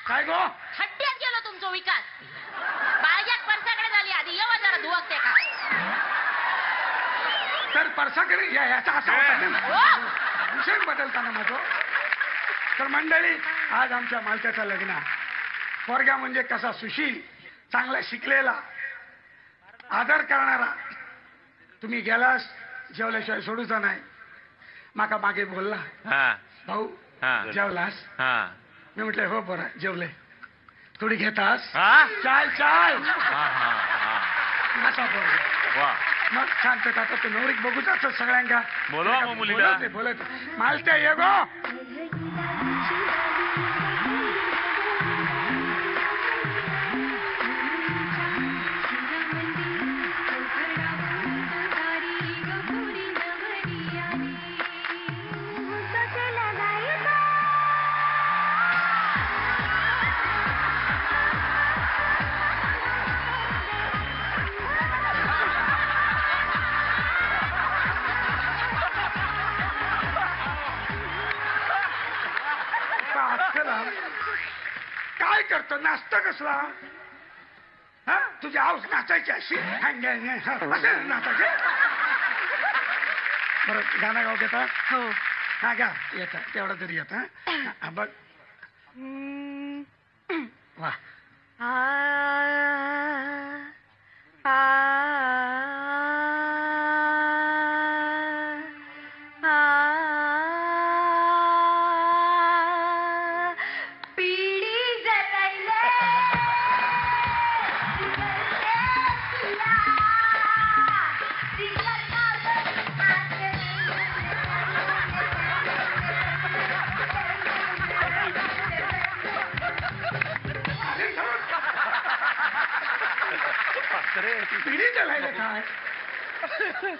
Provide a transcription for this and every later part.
काय गो खड्ड्यात गेलो तुमचा विकास. बाळग्यात परसाकडे झाली आधी येवा जरा धुवकते का. तर परसाकडे याचा असा होता विषय बदलताना माझं. तर मंडळी आज आमच्या मालकाचं लग्न. पोरगा म्हणजे कसा सुशील, चांगला शिकलेला, आदर करणारा. तुम्ही गेलास जेवल्याशिवाय सोडूचा नाही. माका मागे बोलला भाऊ जेवलास. मी म्हटलं हो बरं जेवले. थोडी घेतास चाल चाल असा पोरगा. मग शांत का तो नवरीक बघूच असत सगळ्यांका. बोलत मालत्या ये गो. काय करतो नाचतो कसला. हा तुझी आऊस नाचायची अशी असं नाचायचे. बरं गाणं गाव घेता. हो हा गा येता तेवढा तरी येता. बघ वा पिढी चलायला काय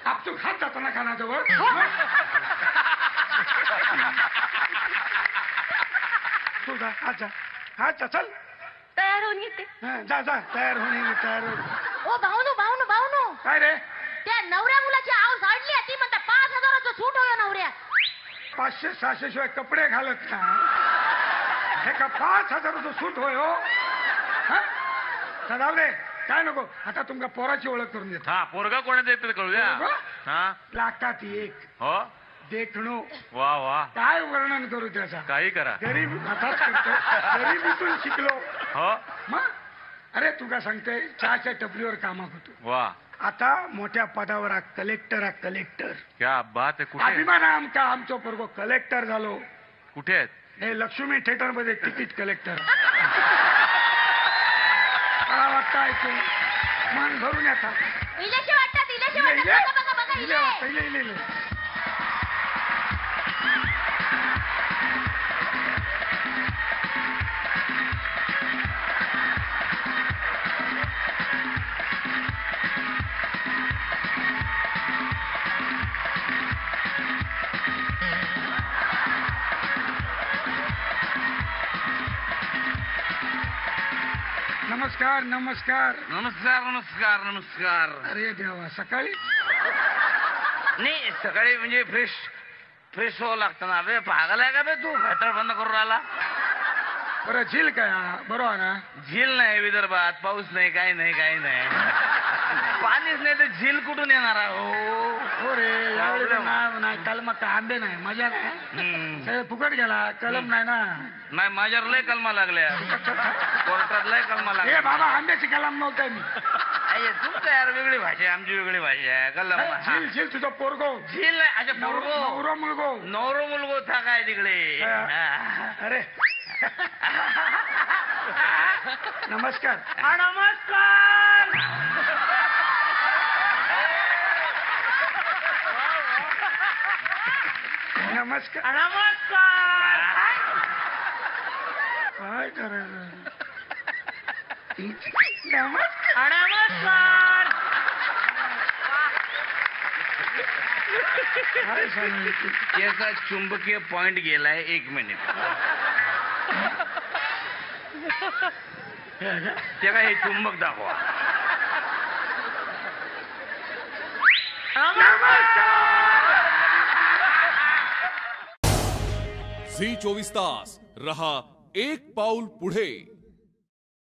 आप तू खात जातो ना खानाजवळ. तू जा अच्छा अच्छा चल तयार होऊन येते. जा जा तयार होणे तयार हो. ओ भाऊनो भाऊनो भाऊनो काय रे त्या नवऱ्या मुलाची आऊस आडली ती म्हणता 5,000चं सूट होय नवऱ्या. 500-600 शिवाय कपडे घालत ना हे का 5,000चं सूट होय हो. जाऊ रे काय नको. आता तुमका पोराची ओळख करून देतो. हा पोरगा कोणाचा येतो कळू द्या. हा लाखात एक हो देखणो. वा वा काय वर्णन करू त्याचा. काही करा. गरीब कथाच करतो. गरिबीतून शिकलो. हो मग अरे तुका सांगते चहाच्या टपरीवर कामात होतो. वा आता मोठ्या पदावर कलेक्टर कलेक्टर. क्या बात आहे. कुठे अभिमान आमका आमचो पोरगो कलेक्टर झालो. कुठे आहेत. हे लक्ष्मी थिएटर मध्ये तिकीट कलेक्टर. मला वाटतं ऐकून मन भरून येतात. इलेशे वाटतात इलेशे वाटतात. बघा बघा बघा इले. इले. नमस्कार नमस्कार नमस्कार नमस्कार नमस्कार. अरे देवा सकाळी नाही सकाळी म्हणजे फ्रेश फ्रेश व्हावं लागतं ना. बे पागलाय का बे तू खतर बंद करून राहिला. बरं झील काय बरोबर ना. झील नाही विदर्भात पाऊस नाही काही नाही काही नाही. पाणीच नाही तर झील कुठून येणार हो रे यावेळी नाही कलम आंबे नाही मजा नाही. सगळं फुकट गेला कलम नाही ना. नाही माझ्यावर लय कलमा लागल्या. कोर्टात लय कलमा लागल्या. हे बाबा आंब्याची कलम नव्हतं मी. तुमचं यार वेगळी भाषा आहे आमची वेगळी भाषा आहे. कलम झील झील तुझा पोरगो. झील नाही अच्छा पोरगो नवरो मुलगो. नवरो मुलगो था काय तिकडे. अरे नमस्कार नमस्कार. नमस्कार नमस्कार. काय करायचं. नमस्कार नमस्कार. काय सांगायचं. त्याचा चुंबकीय पॉइंट गेलाय 1 मिनिट. ते काय हे चुंबक दाखवा. झी 24 तास रहा एक पाऊल पुढे